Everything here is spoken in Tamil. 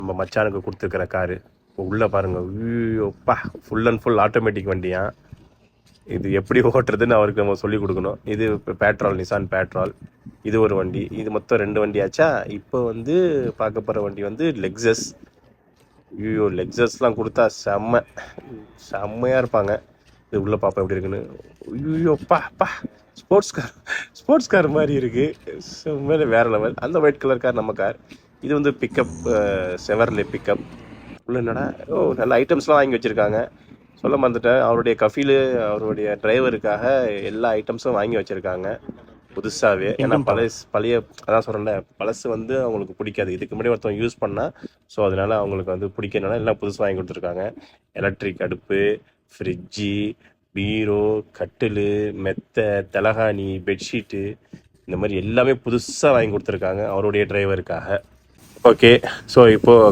நம்ம மச்சானுக்கு கொடுத்துருக்கிற காரு. உள்ளே பாருங்கள், ஐயோப்பா, ஃபுல் அண்ட் ஃபுல் ஆட்டோமேட்டிக் வண்டியா. இது எப்படி ஓட்டுறதுன்னு அவருக்கு நம்ம சொல்லிக் கொடுக்கணும். இது இப்போ பேட்ரோல், நிசான் பேட்ரோல். இது ஒரு வண்டி. இது மொத்தம் 2 வண்டி ஆச்சா. இப்போ வந்து பார்க்க போகிற வண்டி வந்து லெக்ஸஸ். ஐயோ, லெக்ஸஸ்லாம் கொடுத்தா செம்மையாக இருப்பாங்க. இது உள்ளே பார்ப்போம் எப்படி இருக்குன்னு. ஐயோப்பா, ஸ்போர்ட்ஸ் கார் மாதிரி இருக்குது. மேலே வேறு லெவல். அந்த ஒயிட் கலர் கார் நம்ம கார். இது வந்து பிக்கப், செவர்லே பிக்கப். உள்ள என்னடா, நல்ல ஐட்டம்ஸ்லாம் வாங்கி வச்சுருக்காங்க. சொல்ல மறந்துட்டேன், அவருடைய கஃபீலு, அவருடைய டிரைவருக்காக எல்லா ஐட்டம்ஸும் வாங்கி வச்சுருக்காங்க புதுசாகவே. ஏன்னா பழைய அதான் சொல்கிறேன்ல, பழசு வந்து அவங்களுக்கு பிடிக்காது. இதுக்கு முன்னாடி ஒருத்தவங்க யூஸ் பண்ணால், ஸோ அதனால் அவங்களுக்கு வந்து பிடிக்கிறதுனால எல்லாம் புதுசு வாங்கி கொடுத்துருக்காங்க. எலக்ட்ரிக் அடுப்பு, ஃப்ரிட்ஜி, பீரோ, கட்டில், மெத்தை, தலகாணி, பெட்ஷீட்டு, இந்த மாதிரி எல்லாமே புதுசாக வாங்கி கொடுத்துருக்காங்க அவருடைய டிரைவருக்காக. ஓகே, ஸோ இப்போது